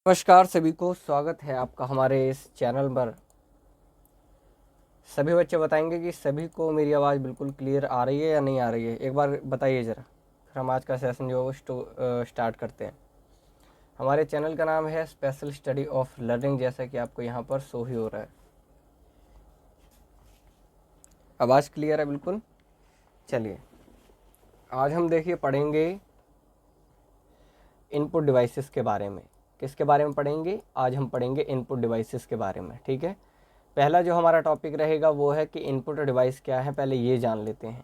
नमस्कार सभी को, स्वागत है आपका हमारे इस चैनल पर। सभी बच्चे बताएंगे कि सभी को मेरी आवाज़ बिल्कुल क्लियर आ रही है या नहीं आ रही है। एक बार बताइए ज़रा, फिर हम आज का सेशन जो है वो स्टार्ट करते हैं। हमारे चैनल का नाम है स्पेशल स्टडी ऑफ लर्निंग, जैसा कि आपको यहाँ पर शो ही हो रहा है। आवाज़ क्लियर है बिल्कुल। चलिए, आज हम देखिए पढ़ेंगे इनपुट डिवाइसेस के बारे में। किसके बारे में पढ़ेंगे? आज हम पढ़ेंगे इनपुट डिवाइसेस के बारे में। ठीक है, पहला जो हमारा टॉपिक रहेगा वो है कि इनपुट डिवाइस क्या है। पहले ये जान लेते हैं।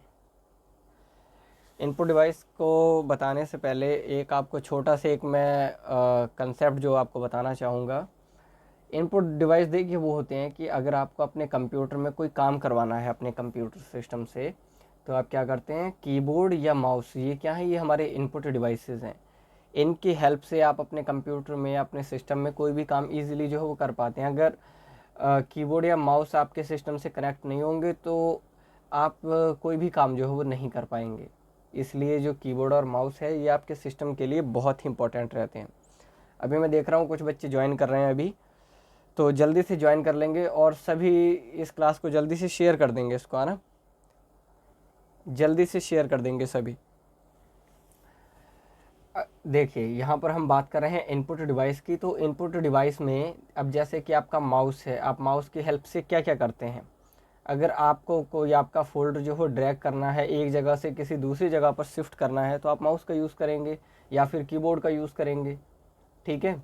इनपुट डिवाइस को बताने से पहले एक आपको छोटा सा एक मैं कंसेप्ट जो आपको बताना चाहूँगा। इनपुट डिवाइस देखिए वो होते हैं कि अगर आपको अपने कंप्यूटर में कोई काम करवाना है अपने कंप्यूटर सिस्टम से, तो आप क्या करते हैं, कीबोर्ड या माउस, ये क्या है, ये हमारे इनपुट डिवाइसेस हैं। इनकी हेल्प से आप अपने कंप्यूटर में या अपने सिस्टम में कोई भी काम ईजिली जो है वो कर पाते हैं। अगर कीबोर्ड या माउस आपके सिस्टम से कनेक्ट नहीं होंगे तो आप कोई भी काम जो है वो नहीं कर पाएंगे। इसलिए जो कीबोर्ड और माउस है ये आपके सिस्टम के लिए बहुत ही इंपॉर्टेंट रहते हैं। अभी मैं देख रहा हूँ कुछ बच्चे ज्वाइन कर रहे हैं अभी, तो जल्दी से ज्वाइन कर लेंगे और सभी इस क्लास को जल्दी से शेयर कर देंगे। इसको आना जल्दी से शेयर कर देंगे सभी। देखिए यहाँ पर हम बात कर रहे हैं इनपुट डिवाइस की। तो इनपुट डिवाइस में अब जैसे कि आपका माउस है, आप माउस की हेल्प से क्या क्या करते हैं। अगर आपको कोई आपका फोल्डर जो हो ड्रैग करना है, एक जगह से किसी दूसरी जगह पर शिफ्ट करना है, तो आप माउस का यूज़ करेंगे या फिर कीबोर्ड का यूज़ करेंगे। ठीक है,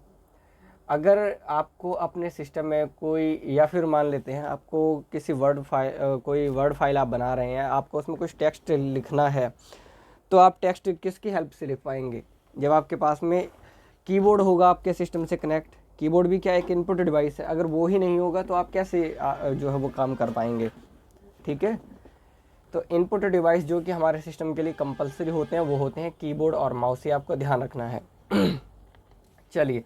अगर आपको अपने सिस्टम में कोई, या फिर मान लेते हैं आपको किसी कोई वर्ड फाइल आप बना रहे हैं, आपको उसमें कुछ टेक्स्ट लिखना है, तो आप टेक्स्ट किसकी हेल्प से लिख पाएंगे? जब आपके पास में कीबोर्ड होगा आपके सिस्टम से कनेक्ट। कीबोर्ड भी क्या एक इनपुट डिवाइस है। अगर वो ही नहीं होगा तो आप कैसे जो है वो काम कर पाएंगे। ठीक है, तो इनपुट डिवाइस जो कि हमारे सिस्टम के लिए कंपलसरी होते हैं वो होते हैं कीबोर्ड और माउस। ये आपको ध्यान रखना है। चलिए,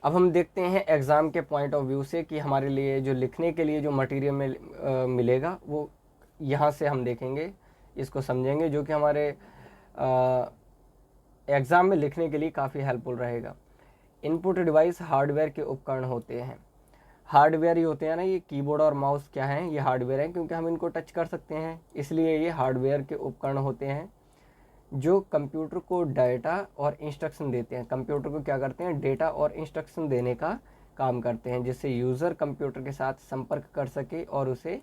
अब हम देखते हैं एग्ज़ाम के पॉइंट ऑफ व्यू से कि हमारे लिए जो लिखने के लिए जो मटेरियल मिलेगा वो यहाँ से हम देखेंगे, इसको समझेंगे, जो कि हमारे एग्ज़ाम में लिखने के लिए काफ़ी हेल्पफुल रहेगा। इनपुट डिवाइस हार्डवेयर के उपकरण होते हैं। हार्डवेयर ही होते हैं ना, ये कीबोर्ड और माउस क्या हैं, ये हार्डवेयर हैं, क्योंकि हम इनको टच कर सकते हैं, इसलिए ये हार्डवेयर के उपकरण होते हैं जो कंप्यूटर को डाटा और इंस्ट्रक्शन देते हैं। कंप्यूटर को क्या करते हैं, डेटा और इंस्ट्रक्शन देने का काम करते हैं, जिससे यूज़र कंप्यूटर के साथ संपर्क कर सके और उसे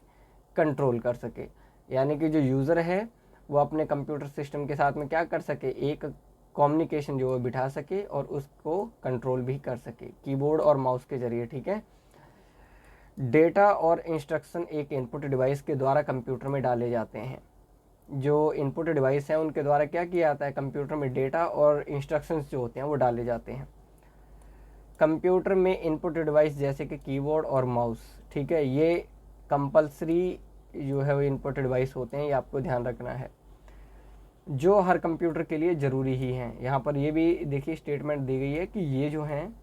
कंट्रोल कर सके। यानी कि जो यूज़र है वो अपने कंप्यूटर सिस्टम के साथ में क्या कर सके, एक कम्युनिकेशन जो है बिठा सके और उसको कंट्रोल भी कर सके कीबोर्ड और माउस के ज़रिए। ठीक है, डेटा और इंस्ट्रक्शन एक इनपुट डिवाइस के द्वारा कंप्यूटर में डाले जाते हैं। जो इनपुट डिवाइस हैं उनके द्वारा क्या किया जाता है, कंप्यूटर में डेटा और इंस्ट्रक्शंस जो होते हैं वो डाले जाते हैं। कंप्यूटर में इनपुट डिवाइस जैसे कि कीबोर्ड और माउस, ठीक है, ये कंपलसरी जो है वो इनपुट डिवाइस होते हैं, ये आपको ध्यान रखना है, जो हर कंप्यूटर के लिए ज़रूरी ही हैं। यहाँ पर ये भी देखिए स्टेटमेंट दी गई है कि ये जो हैं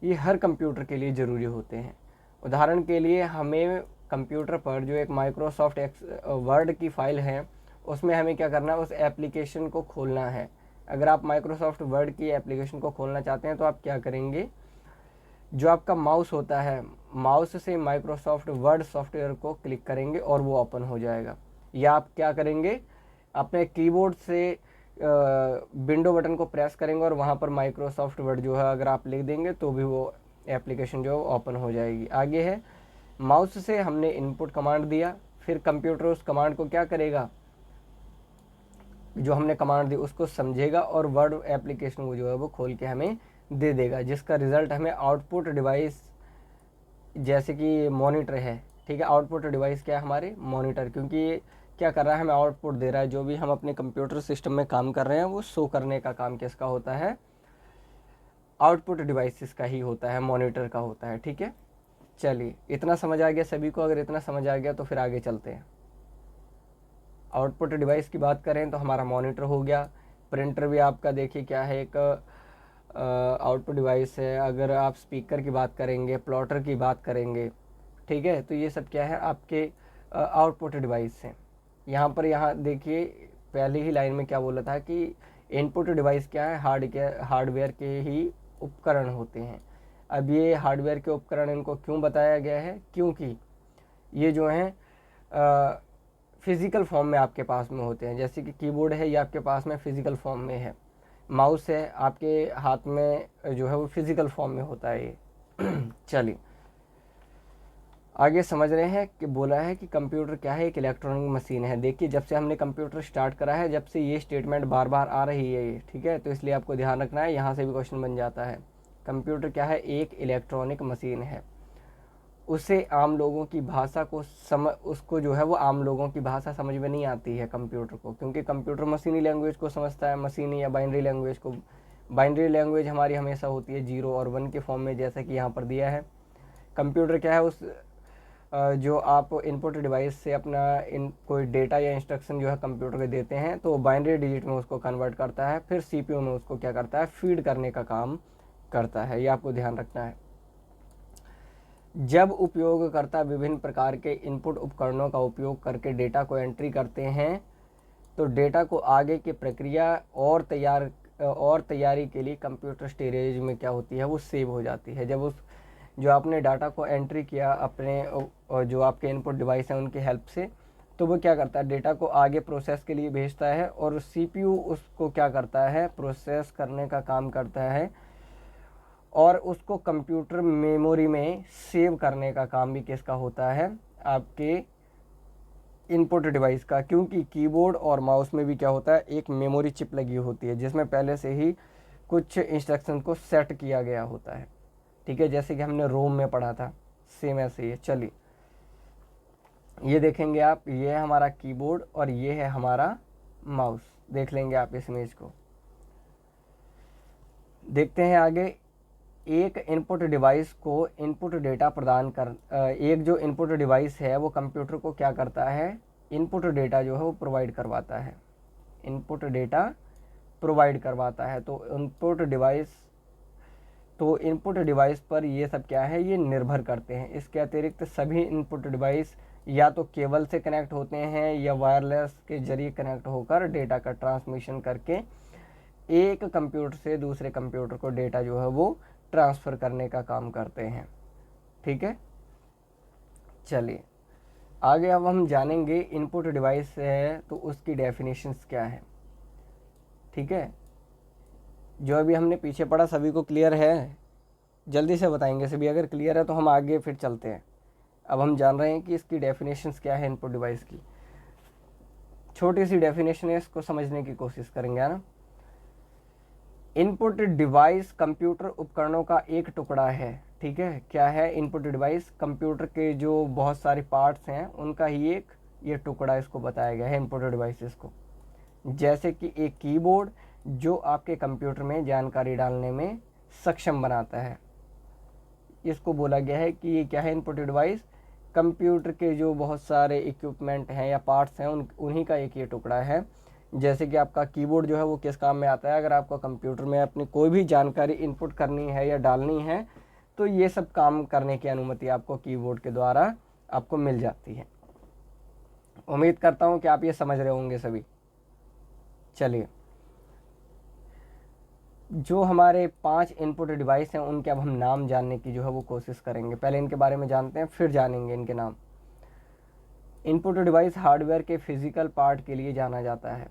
ये हर कंप्यूटर के लिए ज़रूरी होते हैं। उदाहरण के लिए हमें कंप्यूटर पर जो एक माइक्रोसॉफ्ट वर्ड की फ़ाइल है उसमें हमें क्या करना है, उस एप्लीकेशन को खोलना है। अगर आप माइक्रोसॉफ्ट वर्ड की एप्लीकेशन को खोलना चाहते हैं तो आप क्या करेंगे, जो आपका माउस होता है, माउस से माइक्रोसॉफ्ट वर्ड सॉफ्टवेयर को क्लिक करेंगे और वो ओपन हो जाएगा। या आप क्या करेंगे, अपने कीबोर्ड से विंडो बटन को प्रेस करेंगे और वहाँ पर माइक्रोसॉफ्ट वर्ड जो है अगर आप लिख देंगे तो भी वो एप्लीकेशन जो है ओपन हो जाएगी। आगे है, माउस से हमने इनपुट कमांड दिया, फिर कंप्यूटर उस कमांड को क्या करेगा, जो हमने कमांड दी उसको समझेगा और वर्ड एप्लीकेशन को जो है वो खोल के हमें दे देगा, जिसका रिज़ल्ट हमें आउटपुट डिवाइस जैसे कि मॉनिटर है। ठीक है, आउटपुट डिवाइस क्या है, हमारे मॉनिटर, क्योंकि ये क्या कर रहा है, हमें आउटपुट दे रहा है। जो भी हम अपने कंप्यूटर सिस्टम में काम कर रहे हैं वो शो करने का काम किसका होता है, आउटपुट डिवाइसेस का ही होता है, मॉनिटर का होता है। ठीक है, चलिए इतना समझ आ गया सभी को? अगर इतना समझ आ गया तो फिर आगे चलते हैं। आउटपुट डिवाइस की बात करें तो हमारा मॉनिटर हो गया। प्रिंटर भी आपका देखिए क्या है, एक आउटपुट डिवाइस है। अगर आप स्पीकर की बात करेंगे, प्लॉटर की बात करेंगे, ठीक है, तो ये सब क्या है, आपके आउटपुट डिवाइस हैं। यहाँ पर यहाँ देखिए पहली ही लाइन में क्या बोला था कि इनपुट डिवाइस क्या है, हार्डवेयर के ही उपकरण होते हैं। अब ये हार्डवेयर के उपकरण इनको क्यों बताया गया है, क्योंकि ये जो हैं फिज़िकल फॉर्म में आपके पास में होते हैं। जैसे कि कीबोर्ड है, ये आपके पास में फिज़िकल फॉर्म में है। माउस है आपके हाथ में जो है वो फिज़िकल फॉर्म में होता है ये। चलिए आगे समझ रहे हैं कि बोला है कि कंप्यूटर क्या है, एक इलेक्ट्रॉनिक मशीन है। देखिए जब से हमने कंप्यूटर स्टार्ट करा है, जब से ये स्टेटमेंट बार बार आ रही है ये, ठीक है, तो इसलिए आपको ध्यान रखना है, यहाँ से भी क्वेश्चन बन जाता है। कंप्यूटर क्या है, एक इलेक्ट्रॉनिक मशीन है। उसे आम लोगों की भाषा को उसको जो है वो आम लोगों की भाषा समझ में नहीं आती है कंप्यूटर को, क्योंकि कंप्यूटर मशीनी लैंग्वेज को समझता है, मशीनी या बाइनरी लैंग्वेज को। बाइनरी लैंग्वेज हमारी हमेशा होती है 0 और 1 के फॉर्म में, जैसा कि यहाँ पर दिया है। कंप्यूटर क्या है, उस जो आप इनपुट डिवाइस से अपना कोई डेटा या इंस्ट्रक्शन जो है कंप्यूटर को देते हैं, तो बाइनरी डिजिट में उसको कन्वर्ट करता है, फिर सीपीयू में उसको क्या करता है, फीड करने का काम करता है। ये आपको ध्यान रखना है। जब उपयोगकर्ता विभिन्न प्रकार के इनपुट उपकरणों का उपयोग करके डेटा को एंट्री करते हैं, तो डेटा को आगे की प्रक्रिया और तैयारी के लिए कंप्यूटर स्टोरेज में क्या होती है, वो सेव हो जाती है। जब उस जो आपने डाटा को एंट्री किया अपने जो आपके इनपुट डिवाइस हैं उनकी हेल्प से, तो वो क्या करता है, डेटा को आगे प्रोसेस के लिए भेजता है, और सीपीयू उसको क्या करता है, प्रोसेस करने का काम करता है, और उसको कंप्यूटर मेमोरी में सेव करने का काम भी किसका होता है, आपके इनपुट डिवाइस का। क्योंकि कीबोर्ड और माउस में भी क्या होता है, एक मेमोरी चिप लगी होती है, जिसमें पहले से ही कुछ इंस्ट्रक्शन को सेट किया गया होता है, ठीक है, जैसे कि हमने रोम में पढ़ा था, सेम ऐसे ही है। चलिए ये देखेंगे आप, ये है हमारा कीबोर्ड और ये है हमारा माउस। देख लेंगे आप इस इमेज को। देखते हैं आगे। एक इनपुट डिवाइस को इनपुट डेटा प्रदान कर एक जो इनपुट डिवाइस है वो कंप्यूटर को क्या करता है, इनपुट डेटा जो है वो प्रोवाइड करवाता है, इनपुट डेटा प्रोवाइड करवाता है। तो इनपुट डिवाइस पर ये सब क्या है, ये निर्भर करते हैं। इसके अतिरिक्त सभी इनपुट डिवाइस या तो केबल से कनेक्ट होते हैं या वायरलेस के जरिए कनेक्ट होकर डेटा का ट्रांसमिशन करके एक कंप्यूटर से दूसरे कंप्यूटर को डेटा जो है वो ट्रांसफ़र करने का काम करते हैं, ठीक है। चलिए आगे अब हम जानेंगे इनपुट डिवाइस है तो उसकी डेफिनेशंस क्या है, ठीक है। जो अभी हमने पीछे पढ़ा सभी को क्लियर है, जल्दी से बताएंगे सभी, अगर क्लियर है तो हम आगे फिर चलते हैं। अब हम जान रहे हैं कि इसकी डेफिनेशंस क्या है इनपुट डिवाइस की। छोटी सी डेफिनेशन है, इसको समझने की कोशिश करेंगे, है ना। इनपुट डिवाइस कंप्यूटर उपकरणों का एक टुकड़ा है, ठीक है। क्या है इनपुट डिवाइस, कंप्यूटर के जो बहुत सारे पार्ट्स हैं उनका ही एक ये टुकड़ा इसको बताया गया है इनपुट डिवाइसेस को। जैसे कि एक कीबोर्ड जो आपके कंप्यूटर में जानकारी डालने में सक्षम बनाता है, इसको बोला गया है कि ये क्या है, इनपुट डिवाइस कंप्यूटर के जो बहुत सारे इक्विपमेंट हैं या पार्ट्स हैं उन्हीं का एक ये टुकड़ा है। जैसे कि आपका कीबोर्ड जो है वो किस काम में आता है, अगर आपको कंप्यूटर में अपनी कोई भी जानकारी इनपुट करनी है या डालनी है तो ये सब काम करने की अनुमति आपको कीबोर्ड के द्वारा आपको मिल जाती है। उम्मीद करता हूँ कि आप ये समझ रहे होंगे सभी। चलिए जो हमारे 5 इनपुट डिवाइस हैं उनके अब हम नाम जानने की जो है वो कोशिश करेंगे। पहले इनके बारे में जानते हैं फिर जानेंगे इनके नाम। इनपुट डिवाइस हार्डवेयर के फिजिकल पार्ट के लिए जाना जाता है।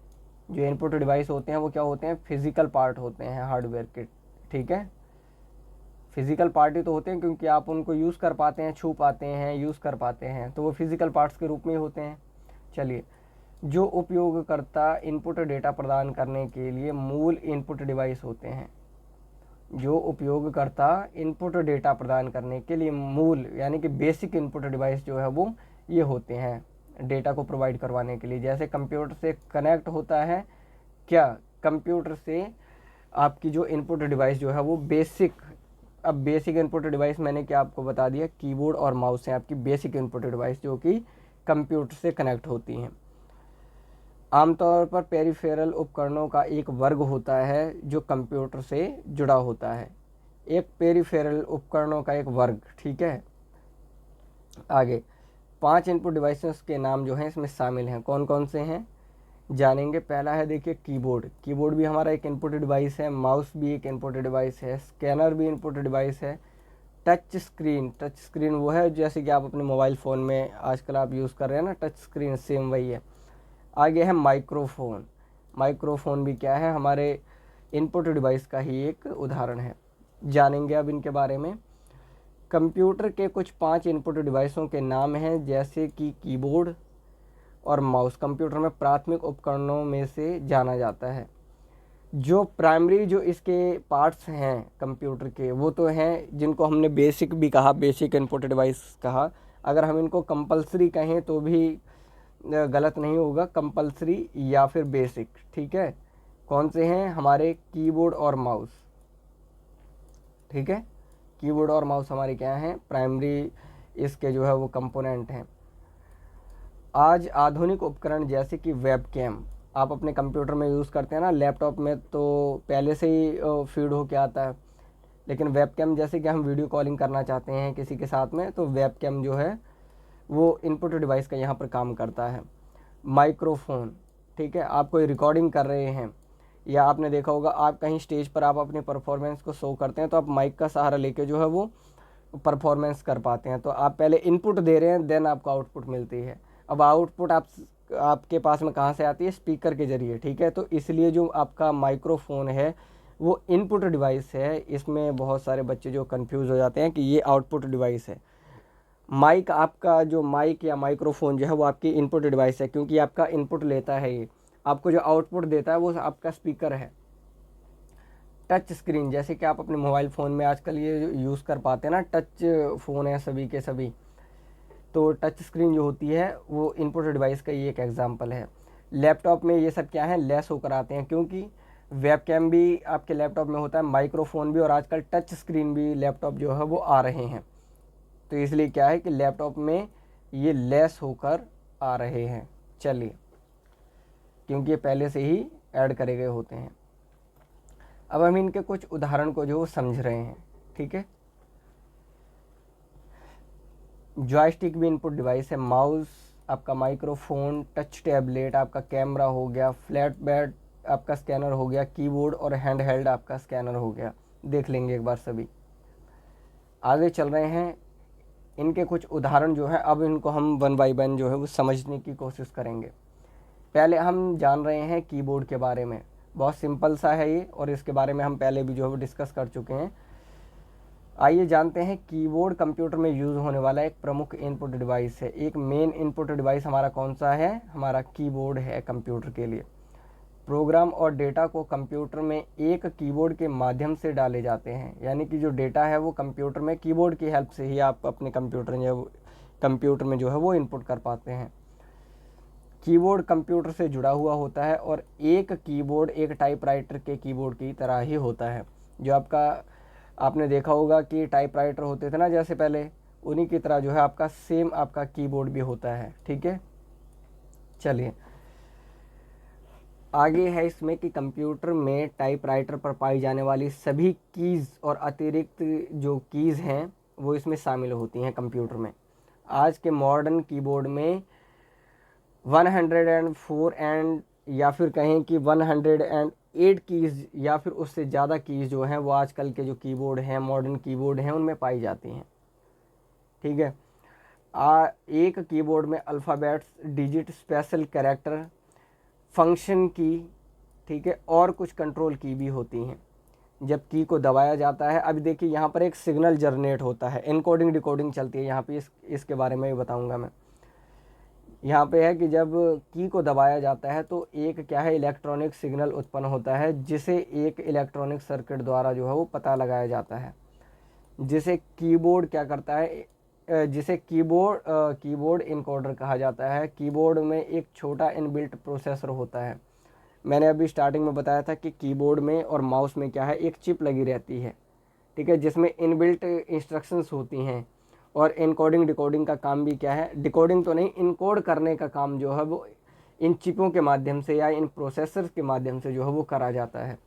जो इनपुट डिवाइस होते हैं वो क्या होते हैं, फिजिकल पार्ट होते हैं हार्डवेयर के, ठीक है। फिजिकल पार्ट ही तो होते हैं क्योंकि आप उनको यूज़ कर पाते हैं, छू पाते हैं, यूज़ कर पाते हैं, तो वो फिजिकल पार्ट्स के रूप में ही होते हैं। चलिए जो उपयोगकर्ता इनपुट डेटा प्रदान करने के लिए मूल इनपुट डिवाइस होते हैं, जो उपयोगकर्ता इनपुट डेटा प्रदान करने के लिए मूल यानी कि बेसिक इनपुट डिवाइस जो है वो ये होते हैं डेटा को प्रोवाइड करवाने के लिए। जैसे कंप्यूटर से कनेक्ट होता है क्या, कंप्यूटर से आपकी जो इनपुट डिवाइस जो है वो बेसिक, अब बेसिक इनपुट डिवाइस मैंने क्या आपको बता दिया, कीबोर्ड और माउस हैं आपकी बेसिक इनपुट डिवाइस जो कि कंप्यूटर से कनेक्ट होती हैं। आमतौर पर पेरिफेरल उपकरणों का एक वर्ग होता है जो कंप्यूटर से जुड़ा होता है, एक पेरिफेरल उपकरणों का एक वर्ग, ठीक है। आगे 5 इनपुट डिवाइसेस के नाम जो हैं इसमें शामिल हैं, कौन कौन से हैं, जानेंगे। पहला है देखिए कीबोर्ड। कीबोर्ड भी हमारा एक इनपुट डिवाइस है, माउस भी एक इनपुट डिवाइस है, स्कैनर भी इनपुट डिवाइस है। टच स्क्रीन, टच स्क्रीन वो है जैसे कि आप अपने मोबाइल फ़ोन में आजकल आप यूज़ कर रहे हैं ना टच स्क्रीन, सेम वही है। आगे है माइक्रोफोन। माइक्रोफोन भी क्या है, हमारे इनपुट डिवाइस का ही एक उदाहरण है। जानेंगे अब इनके बारे में। कंप्यूटर के कुछ 5 इनपुट डिवाइसों के नाम हैं, जैसे कि कीबोर्ड और माउस कंप्यूटर में प्राथमिक उपकरणों में से जाना जाता है। जो प्राइमरी जो इसके पार्ट्स हैं कंप्यूटर के, वो तो हैं जिनको हमने बेसिक भी कहा, बेसिक इनपुट डिवाइस कहा। अगर हम इनको कंपलसरी कहें तो भी गलत नहीं होगा, कंपलसरी या फिर बेसिक, ठीक है। कौन से हैं, हमारे कीबोर्ड और माउस, ठीक है। कीबोर्ड और माउस हमारे क्या हैं, प्राइमरी इसके जो है वो कंपोनेंट हैं। आज आधुनिक उपकरण जैसे कि वेबकैम आप अपने कंप्यूटर में यूज़ करते हैं ना, लैपटॉप में तो पहले से ही फीड होके आता है, लेकिन वेबकैम जैसे कि हम वीडियो कॉलिंग करना चाहते हैं किसी के साथ में, तो वेबकैम जो है वो इनपुट डिवाइस का यहाँ पर काम करता है। माइक्रोफोन, ठीक है, आप कोई रिकॉर्डिंग कर रहे हैं या आपने देखा होगा आप कहीं स्टेज पर आप अपने परफॉर्मेंस को शो करते हैं तो आप माइक का सहारा लेके जो है वो परफॉर्मेंस कर पाते हैं। तो आप पहले इनपुट दे रहे हैं, देन आपको आउटपुट मिलती है। अब आउटपुट आपके पास में कहाँ से आती है, स्पीकर के ज़रिए, ठीक है। तो इसलिए जो आपका माइक्रोफोन है वो इनपुट डिवाइस है। इसमें बहुत सारे बच्चे जो कंफ्यूज हो जाते हैं कि ये आउटपुट डिवाइस है। माइक, आपका जो माइक या माइक्रोफोन जो है वो आपकी इनपुट डिवाइस है, क्योंकि आपका इनपुट लेता है ये, आपको जो आउटपुट देता है वो आपका स्पीकर है। टच स्क्रीन, जैसे कि आप अपने मोबाइल फ़ोन में आजकल ये यूज़ कर पाते हैं ना, टच फ़ोन है सभी के सभी, तो टच स्क्रीन जो होती है वो इनपुट डिवाइस का ये एक एग्जांपल है। लैपटॉप में ये सब क्या है, लेस होकर आते हैं, क्योंकि वेबकैम भी आपके लैपटॉप में होता है, माइक्रोफोन भी, और आजकल टच स्क्रीन भी लैपटॉप जो है वो आ रहे हैं। तो इसलिए क्या है कि लैपटॉप में ये लेस होकर आ रहे हैं। चलिए, क्योंकि ये पहले से ही ऐड करे गए होते हैं। अब हम इनके कुछ उदाहरण को जो समझ रहे हैं, ठीक है। जॉयस्टिक भी इनपुट डिवाइस है, माउस आपका, माइक्रोफोन, टच टैबलेट आपका, कैमरा हो गया, फ्लैट बेड आपका, स्कैनर हो गया, कीबोर्ड और हैंड हेल्ड आपका स्कैनर हो गया। देख लेंगे एक बार सभी। आगे चल रहे हैं, इनके कुछ उदाहरण जो है अब इनको हम वन बाय वन जो है वो समझने की कोशिश करेंगे। पहले हम जान रहे हैं कीबोर्ड के बारे में। बहुत सिंपल सा है ये, और इसके बारे में हम पहले भी जो है वो डिस्कस कर चुके हैं। आइए जानते हैं, कीबोर्ड कंप्यूटर में यूज़ होने वाला एक प्रमुख इनपुट डिवाइस है। एक मेन इनपुट डिवाइस हमारा कौन सा है, हमारा कीबोर्ड है कंप्यूटर के लिए। प्रोग्राम और डेटा को कंप्यूटर में एक कीबोर्ड के माध्यम से डाले जाते हैं, यानी कि जो डेटा है वो कंप्यूटर में कीबोर्ड की हेल्प से ही आप अपने कंप्यूटर में जो है वो इनपुट कर पाते हैं। कीबोर्ड कंप्यूटर से जुड़ा हुआ होता है, और एक कीबोर्ड एक टाइपराइटर के कीबोर्ड की तरह ही होता है। जो आपने देखा होगा कि टाइपराइटर होते थे ना जैसे पहले, उन्हीं की तरह जो है आपका सेम आपका कीबोर्ड भी होता है, ठीक है। चलिए आगे है इसमें कि कंप्यूटर में टाइपराइटर पर पाई जाने वाली सभी कीज़ और अतिरिक्त जो कीज़ हैं वो इसमें शामिल होती हैं कंप्यूटर में। आज के मॉडर्न कीबोर्ड में 104 एंड या फिर कहें कि 108 कीज़ या फिर उससे ज़्यादा कीज़ जो हैं वो आजकल के जो कीबोर्ड हैं, मॉडर्न कीबोर्ड हैं, उनमें पाई जाती हैं, ठीक है। एक कीबोर्ड में alphabets, digit, special character, function की, ठीक है, और कुछ कंट्रोल की भी होती हैं। जब की को दबाया जाता है, अभी देखिए यहाँ पर एक सिग्नल जनरेट होता है, इनकोडिंग डिकोडिंग चलती है यहाँ पे, इसके बारे में भी बताऊँगा मैं। यहाँ पे है कि जब की को दबाया जाता है तो एक क्या है, इलेक्ट्रॉनिक सिग्नल उत्पन्न होता है, जिसे एक इलेक्ट्रॉनिक सर्किट द्वारा जो है वो पता लगाया जाता है, जिसे कीबोर्ड क्या करता है, जिसे कीबोर्ड इनकोडर कहा जाता है। कीबोर्ड में एक छोटा इनबिल्ट प्रोसेसर होता है। मैंने अभी स्टार्टिंग में बताया था कि कीबोर्ड में और माउस में क्या है, एक चिप लगी रहती है, ठीक है, जिसमें इनबिल्ट इंस्ट्रक्शंस होती हैं, और इनकोडिंग डिकोडिंग का काम भी क्या है, डिकोडिंग तो नहीं, इनकोड करने का काम जो है वो इन चिपों के माध्यम से या इन प्रोसेसर्स के माध्यम से जो है वो करा जाता है।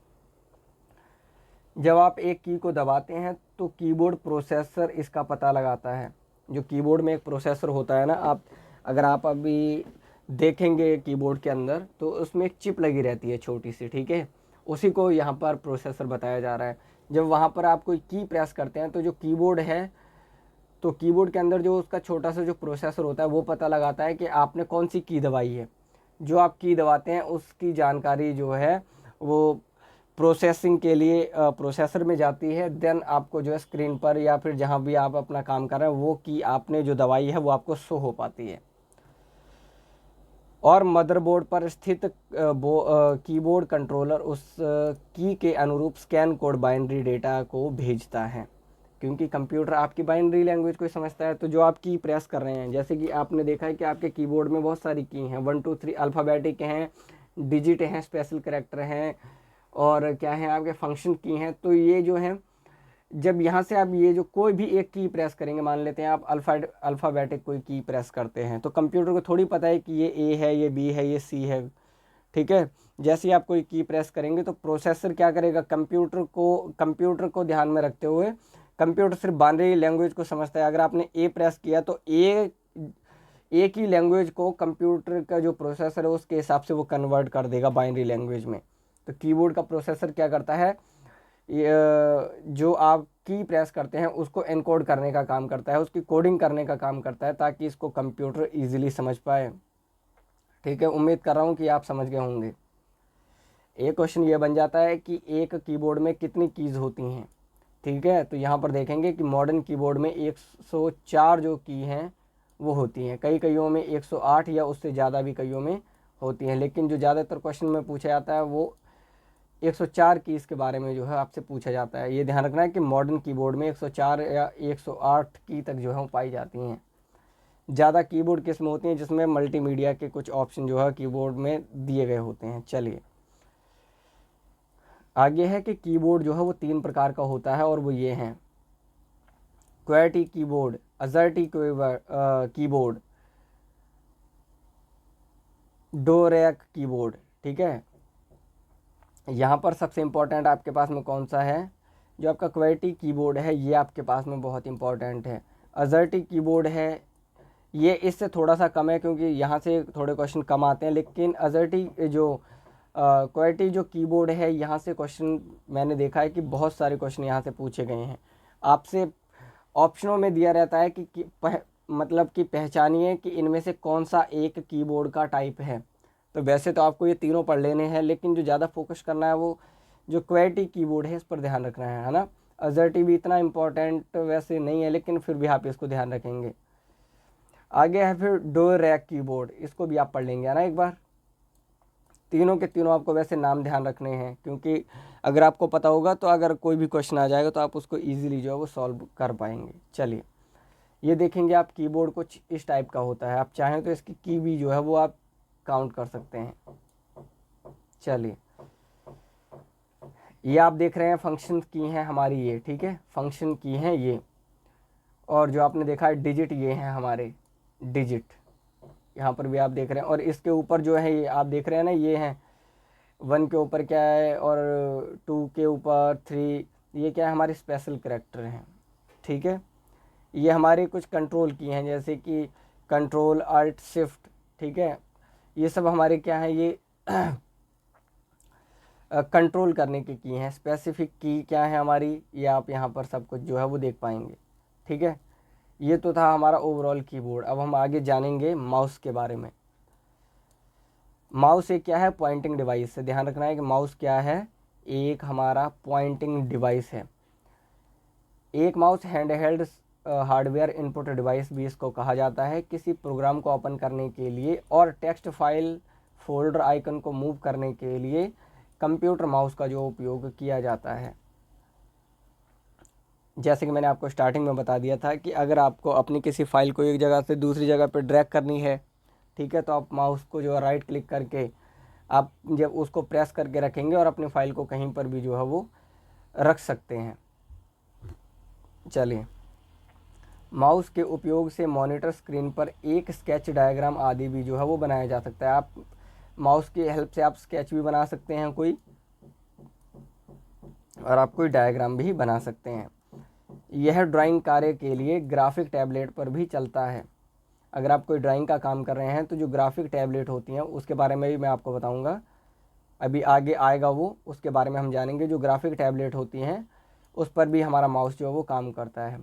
जब आप एक की को दबाते हैं तो कीबोर्ड प्रोसेसर इसका पता लगाता है। जो कीबोर्ड में एक प्रोसेसर होता है ना, अगर आप अभी देखेंगे कीबोर्ड के अंदर, तो उसमें एक चिप लगी रहती है छोटी सी, ठीक है, उसी को यहाँ पर प्रोसेसर बताया जा रहा है। जब वहाँ पर आप कोई की प्रेस करते हैं तो जो कीबोर्ड है, तो कीबोर्ड के अंदर जो उसका छोटा सा जो प्रोसेसर होता है वो पता लगाता है कि आपने कौन सी की दबाई है। जो आप की दबाते हैं उसकी जानकारी जो है वो प्रोसेसिंग के लिए प्रोसेसर में जाती है। देन आपको जो है स्क्रीन पर या फिर जहाँ भी आप अपना काम कर रहे हैं वो की आपने जो दबाई है वो आपको शो हो पाती है। और मदरबोर्ड पर स्थित कीबोर्ड कंट्रोलर उस की के अनुरूप स्कैन कोड बाइनरी डेटा को भेजता है, क्योंकि कंप्यूटर आपकी बाइनरी लैंग्वेज को समझता है। तो जो आप की प्रेस कर रहे हैं, जैसे कि आपने देखा है कि आपके कीबोर्ड में बहुत सारी की हैं, 1 2 3 अल्फ़ाबेटिक हैं, डिजिट हैं, स्पेशल कैरेक्टर हैं, और क्या है आपके फंक्शन की हैं। तो ये जो है, जब यहाँ से आप ये जो कोई भी एक की प्रेस करेंगे, मान लेते हैं आप अल्फ़ाबेटिक कोई की प्रेस करते हैं, तो कंप्यूटर को थोड़ी पता है कि ये ए है, ये बी है, ये सी है, ठीक है। जैसे ही आप कोई की प्रेस करेंगे तो प्रोसेसर क्या करेगा, कंप्यूटर को ध्यान में रखते हुए, कंप्यूटर सिर्फ बाइनरी लैंग्वेज को समझता है। अगर आपने ए प्रेस किया तो ए की लैंग्वेज को कंप्यूटर का जो प्रोसेसर है उसके हिसाब से वो कन्वर्ट कर देगा बाइनरी लैंग्वेज में। तो कीबोर्ड का प्रोसेसर क्या करता है, जो आप की प्रेस करते हैं उसको एनकोड करने का काम करता है, उसकी कोडिंग करने का काम करता है, ताकि इसको कंप्यूटर ईजिली समझ पाए। ठीक है, उम्मीद कर रहा हूँ कि आप समझ गए होंगे। एक क्वेश्चन ये बन जाता है कि एक कीबोर्ड में कितनी कीज़ होती हैं। ठीक है, तो यहाँ पर देखेंगे कि मॉडर्न कीबोर्ड में 104 जो की हैं वो होती हैं। कई कईयों में 108 या उससे ज़्यादा भी कईयों में होती हैं, लेकिन जो ज़्यादातर क्वेश्चन में पूछा जाता है वो 104 कीज़ के बारे में जो है आपसे पूछा जाता है। ये ध्यान रखना है कि मॉडर्न कीबोर्ड में 104 या 108 की तक जो है वो पाई जाती हैं। ज़्यादा कीबोर्ड किस्म होती हैं जिसमें मल्टीमीडिया के कुछ ऑप्शन जो है कीबोर्ड में दिए गए होते हैं। चलिए आगे है कि कीबोर्ड जो है वो 3 प्रकार का होता है, और वो ये हैं: क्वेटी कीबोर्ड, अजर्टी कीबोर्ड, डोरैक कीबोर्ड। ठीक है, यहाँ पर सबसे इम्पोर्टेंट आपके पास में कौन सा है, जो आपका क्वेटी कीबोर्ड है ये आपके पास में बहुत इंपॉर्टेंट है। अजर्टी कीबोर्ड है ये इससे थोड़ा सा कम है, क्योंकि यहाँ से थोड़े क्वेश्चन कम आते हैं, लेकिन अजर्टी जो क्वेटी जो कीबोर्ड है यहाँ से क्वेश्चन मैंने देखा है कि बहुत सारे क्वेश्चन यहाँ से पूछे गए हैं। आपसे ऑप्शनों में दिया रहता है कि मतलब कि पहचानिए कि इनमें से कौन सा एक कीबोर्ड का टाइप है। तो वैसे तो आपको ये तीनों पढ़ लेने हैं, लेकिन जो ज़्यादा फोकस करना है वो जो क्वेटी कीबोर्ड है इस पर ध्यान रखना है ना। अजर्टी भी इतना इम्पोर्टेंट वैसे नहीं है, लेकिन फिर भी आप इसको ध्यान रखेंगे। आगे है फिर डोरैक कीबोर्ड, इसको भी आप पढ़ लेंगे ना एक बार। तीनों के तीनों आपको वैसे नाम ध्यान रखने हैं, क्योंकि अगर आपको पता होगा तो अगर कोई भी क्वेश्चन आ जाएगा तो आप उसको इजीली जो है वो सॉल्व कर पाएंगे। चलिए ये देखेंगे आप, कीबोर्ड कुछ इस टाइप का होता है। आप चाहें तो इसकी की भी जो है वो आप काउंट कर सकते हैं। चलिए ये आप देख रहे हैं फंक्शन की हैं हमारी ये, ठीक है, फंक्शन की हैं ये। और जो आपने देखा है डिजिट, ये हैं हमारे डिजिट, यहाँ पर भी आप देख रहे हैं। और इसके ऊपर जो है ये आप देख रहे हैं ना, ये हैं 1 के ऊपर क्या है, और 2 के ऊपर 3, ये क्या है हमारे स्पेशल कैरेक्टर हैं। ठीक है, ये हमारे कुछ कंट्रोल की हैं, जैसे कि कंट्रोल अल्ट शिफ्ट। ठीक है, ये सब हमारे क्या हैं, ये कंट्रोल करने की हैं। स्पेसिफिक की क्या है हमारी, ये आप यहाँ पर सब कुछ जो है वो देख पाएंगे। ठीक है, ये तो था हमारा ओवरऑल कीबोर्ड। अब हम आगे जानेंगे माउस के बारे में। माउस एक क्या है, पॉइंटिंग डिवाइस है। ध्यान रखना है कि माउस क्या है, एक हमारा पॉइंटिंग डिवाइस है। एक mouse handheld hardware input device भी इसको कहा जाता है। किसी प्रोग्राम को ओपन करने के लिए और टेक्स्ट फाइल फोल्डर आइकन को मूव करने के लिए कंप्यूटर माउस का जो उपयोग किया जाता है। जैसे कि मैंने आपको स्टार्टिंग में बता दिया था कि अगर आपको अपनी किसी फाइल को एक जगह से दूसरी जगह पर ड्रैग करनी है, ठीक है, तो आप माउस को जो है राइट क्लिक करके आप जब उसको प्रेस करके रखेंगे और अपनी फाइल को कहीं पर भी जो है वो रख सकते हैं। चलिए, माउस के उपयोग से मॉनिटर स्क्रीन पर एक स्केच डायग्राम आदि भी जो है वो बनाया जा सकता है। आप माउस की हेल्प से आप स्केच भी बना सकते हैं कोई, और आप कोई डायग्राम भी बना सकते हैं। यह ड्राइंग कार्य के लिए ग्राफिक टैबलेट पर भी चलता है। अगर आप कोई ड्राइंग का काम कर रहे हैं तो जो ग्राफिक टैबलेट होती हैं उसके बारे में भी मैं आपको बताऊंगा, अभी आगे आएगा वो, उसके बारे में हम जानेंगे। जो ग्राफिक टैबलेट होती हैं उस पर भी हमारा माउस जो है वो काम करता है।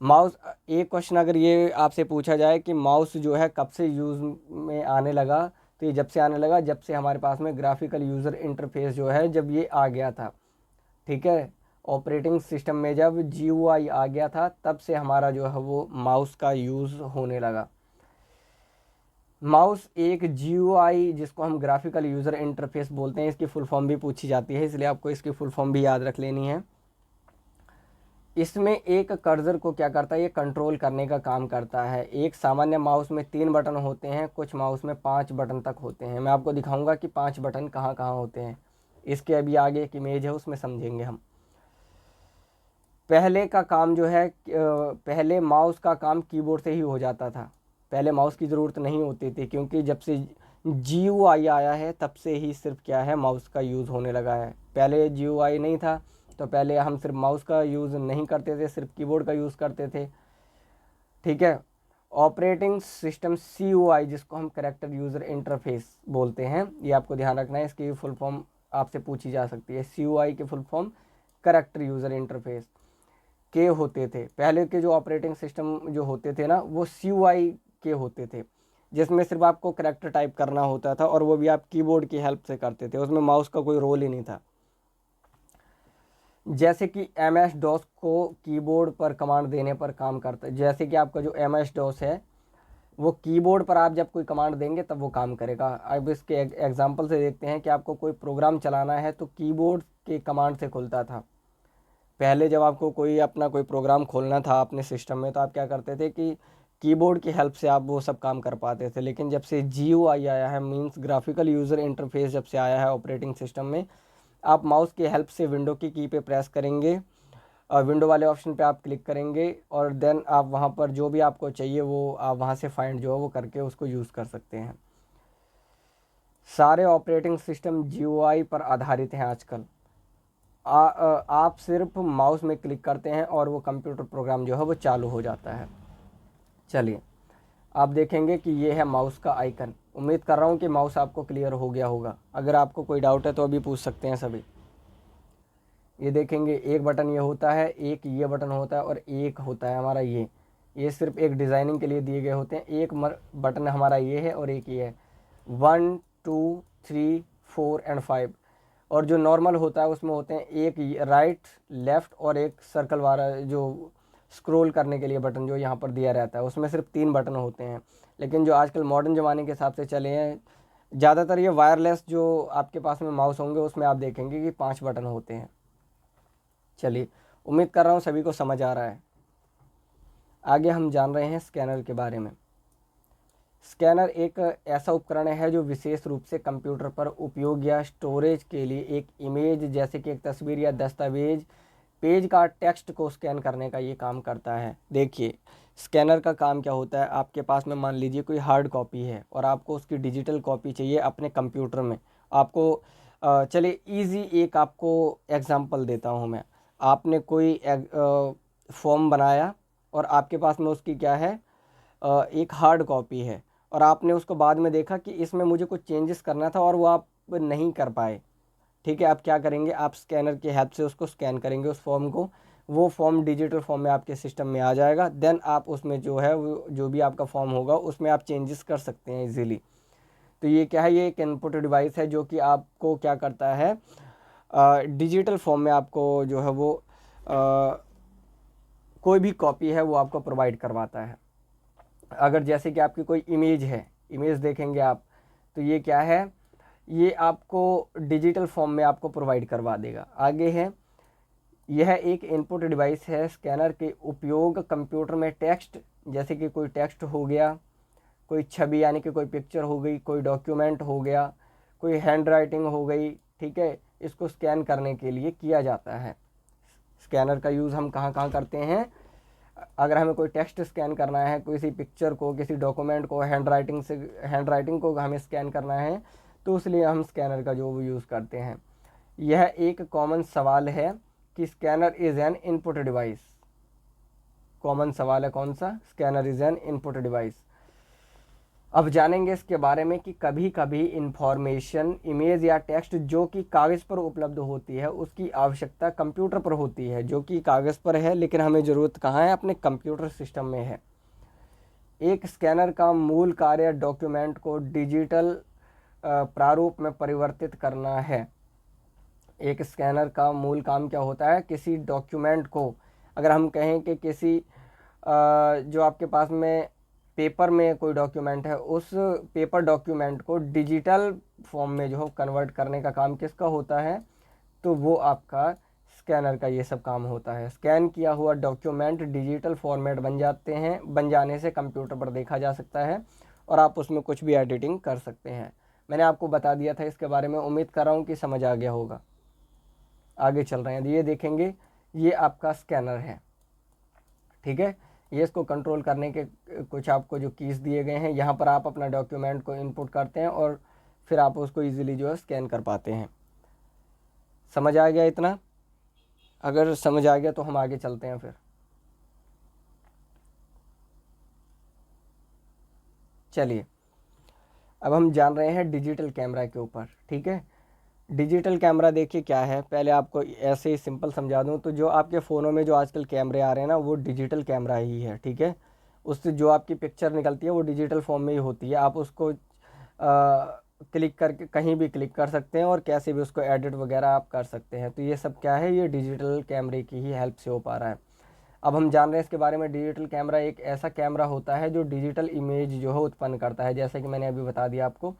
माउस, एक क्वेश्चन अगर ये आपसे पूछा जाए कि माउस जो है कब से यूज़ में आने लगा, तो ये जब से आने लगा जब से हमारे पास में ग्राफिकल यूज़र इंटरफेस जो है जब ये आ गया था, ठीक है। ऑपरेटिंग सिस्टम में जब GUI आ गया था तब से हमारा जो है वो माउस का यूज़ होने लगा। माउस एक GUI जिसको हम ग्राफिकल यूज़र इंटरफेस बोलते हैं, इसकी फुल फॉर्म भी पूछी जाती है, इसलिए आपको इसकी फुल फॉर्म भी याद रख लेनी है। इसमें एक कर्सर को क्या करता है, ये कंट्रोल करने का काम करता है। एक सामान्य माउस में 3 बटन होते हैं, कुछ माउस में 5 बटन तक होते हैं। मैं आपको दिखाऊंगा कि 5 बटन कहाँ कहाँ होते हैं। इसके अभी आगे एक इमेज है उसमें समझेंगे हम। पहले का काम जो है, पहले माउस का काम कीबोर्ड से ही हो जाता था। पहले माउस की ज़रूरत नहीं होती थी, क्योंकि जब से GUI आया है तब से ही सिर्फ क्या है, माउस का यूज़ होने लगा है। पहले GUI नहीं था तो पहले हम सिर्फ माउस का यूज़ नहीं करते थे, सिर्फ कीबोर्ड का यूज़ करते थे, ठीक है। ऑपरेटिंग सिस्टम CUI जिसको हम कैरेक्टर यूज़र इंटरफेस बोलते हैं, ये आपको ध्यान रखना है, इसकी फुल फॉर्म आपसे पूछी जा सकती है। CUI की full form character user interface के होते थे। पहले के जो ऑपरेटिंग सिस्टम जो होते थे ना वो CUI के होते थे, जिसमें सिर्फ आपको कैरेक्टर टाइप करना होता था और वो भी आप कीबोर्ड की हेल्प से करते थे, उसमें माउस का कोई रोल ही नहीं था। जैसे कि MS-DOS को कीबोर्ड पर कमांड देने पर काम करता है। जैसे कि आपका जो MS-DOS है वो कीबोर्ड पर आप जब कोई कमांड देंगे तब वो काम करेगा। अब इसके एग्जांपल से देखते हैं कि आपको कोई प्रोग्राम चलाना है तो कीबोर्ड के कमांड से खुलता था। पहले जब आपको कोई अपना कोई प्रोग्राम खोलना था अपने सिस्टम में तो आप क्या करते थे कि कीबोर्ड की हेल्प से आप वो सब काम कर पाते थे। लेकिन जब से GUI आया है, मींस ग्राफिकल यूज़र इंटरफेस जब से आया है ऑपरेटिंग सिस्टम में, आप माउस की हेल्प से विंडो की पे प्रेस करेंगे और विंडो वाले ऑप्शन पे आप क्लिक करेंगे और देन आप वहाँ पर जो भी आपको चाहिए वो आप वहाँ से फाइंड जो है वो करके उसको यूज़ कर सकते हैं। सारे ऑपरेटिंग सिस्टम GUI पर आधारित हैं आजकल। आप सिर्फ माउस में क्लिक करते हैं और वो कंप्यूटर प्रोग्राम जो है वो चालू हो जाता है। चलिए, आप देखेंगे कि ये है माउस का आइकन। उम्मीद कर रहा हूँ कि माउस आपको क्लियर हो गया होगा। अगर आपको कोई डाउट है तो अभी पूछ सकते हैं सभी। ये देखेंगे एक बटन ये होता है, एक ये बटन होता है और एक होता है हमारा ये सिर्फ एक डिज़ाइनिंग के लिए दिए गए होते हैं। एक बटन हमारा ये है और एक ये है। 1 2 3 4 एंड 5। और जो नॉर्मल होता है उसमें होते हैं एक राइट लेफ़्ट और एक सर्कल वाला जो स्क्रॉल करने के लिए बटन जो यहाँ पर दिया रहता है, उसमें सिर्फ 3 बटन होते हैं। लेकिन जो आजकल मॉडर्न ज़माने के हिसाब से चले हैं, ज़्यादातर ये वायरलेस जो आपके पास में माउस होंगे उसमें आप देखेंगे कि 5 बटन होते हैं। चलिए, उम्मीद कर रहा हूँ सभी को समझ आ रहा है। आगे हम जान रहे हैं स्कैनर के बारे में। स्कैनर एक ऐसा उपकरण है जो विशेष रूप से कंप्यूटर पर उपयोग या स्टोरेज के लिए एक इमेज जैसे कि एक तस्वीर या दस्तावेज पेज का टेक्स्ट को स्कैन करने का ये काम करता है। देखिए, स्कैनर का काम क्या होता है, आपके पास में मान लीजिए कोई हार्ड कॉपी है और आपको उसकी डिजिटल कॉपी चाहिए अपने कंप्यूटर में। आपको चलिए इजी एक आपको एग्जांपल देता हूँ मैं। आपने कोई फॉर्म बनाया और आपके पास में उसकी क्या है, एक हार्ड कॉपी है और आपने उसको बाद में देखा कि इसमें मुझे कुछ चेंजेस करना था और वो आप नहीं कर पाए। ठीक है, आप क्या करेंगे, आप स्कैनर की हेल्प से उसको स्कैन करेंगे उस फॉर्म को। वो फॉर्म डिजिटल फॉर्म में आपके सिस्टम में आ जाएगा। देन आप उसमें जो है वो जो भी आपका फॉर्म होगा उसमें आप चेंजेस कर सकते हैं इजीली। तो ये क्या है, ये एक इनपुट डिवाइस है जो कि आपको क्या करता है, डिजिटल फॉर्म में आपको जो है वो कोई भी कॉपी है वो आपको प्रोवाइड करवाता है। अगर जैसे कि आपकी कोई इमेज है, इमेज देखेंगे आप, तो ये क्या है, ये आपको डिजिटल फॉर्म में आपको प्रोवाइड करवा देगा। आगे है, यह एक इनपुट डिवाइस है। स्कैनर के उपयोग कंप्यूटर में टेक्स्ट, जैसे कि कोई टेक्स्ट हो गया, कोई छवि यानी कि कोई पिक्चर हो गई, कोई डॉक्यूमेंट हो गया, कोई हैंड राइटिंग हो गई, ठीक है, इसको स्कैन करने के लिए किया जाता है। स्कैनर का यूज़ हम कहाँ कहाँ करते हैं, अगर हमें कोई टेक्स्ट स्कैन करना है, किसी पिक्चर को, किसी डॉक्यूमेंट को, हैंड राइटिंग को हमें स्कैन करना है तो इसलिए हम स्कैनर का जो वो यूज़ करते हैं। यह एक कॉमन सवाल है कि scanner is an input device. Common सवाल है कौन सा, scanner is an input device. अब जानेंगे इसके बारे में कि कभी कभी इंफॉर्मेशन, इमेज या टेक्स्ट जो कि कागज़ पर उपलब्ध होती है उसकी आवश्यकता कंप्यूटर पर होती है, जो कि कागज़ पर है लेकिन हमें ज़रूरत कहाँ है, अपने कंप्यूटर सिस्टम में है। एक स्कैनर का मूल कार्य डॉक्यूमेंट को डिजिटल प्रारूप में परिवर्तित करना है। एक स्कैनर का मूल काम क्या होता है, किसी डॉक्यूमेंट को, अगर हम कहें कि किसी जो आपके पास में पेपर में कोई डॉक्यूमेंट है, उस पेपर डॉक्यूमेंट को डिजिटल फॉर्म में जो कन्वर्ट करने का काम किसका होता है, तो वो आपका स्कैनर का ये सब काम होता है। स्कैन किया हुआ डॉक्यूमेंट डिजिटल फॉर्मेट बन जाने से कंप्यूटर पर देखा जा सकता है और आप उसमें कुछ भी एडिटिंग कर सकते हैं। मैंने आपको बता दिया था इसके बारे में, उम्मीद कर रहा हूँ कि समझ आ गया होगा। आगे चल रहे हैं, ये देखेंगे, ये आपका स्कैनर है, ठीक है। ये इसको कंट्रोल करने के कुछ आपको जो कीज़ दिए गए हैं, यहाँ पर आप अपना डॉक्यूमेंट को इनपुट करते हैं और फिर आप उसको इजीली जो है स्कैन कर पाते हैं। समझ आ गया इतना? अगर समझ आ गया तो हम आगे चलते हैं फिर। चलिए, अब हम जान रहे हैं डिजिटल कैमरा के ऊपर, ठीक है। डिजिटल कैमरा देखिए क्या है, पहले आपको ऐसे ही सिंपल समझा दूं तो जो आपके फ़ोनों में जो आजकल कैमरे आ रहे हैं ना, वो डिजिटल कैमरा ही है, ठीक है। उससे जो आपकी पिक्चर निकलती है वो डिजिटल फॉर्म में ही होती है। आप उसको क्लिक करके कहीं भी क्लिक कर सकते हैं और कैसे भी उसको एडिट वगैरह आप कर सकते हैं। तो ये सब क्या है, ये डिजिटल कैमरे की ही हेल्प से हो पा रहा है। अब हम जान रहे हैं इसके बारे में, डिजिटल कैमरा एक ऐसा कैमरा होता है जो डिजिटल इमेज जो है उत्पन्न करता है। जैसे कि मैंने अभी बता दिया आपको,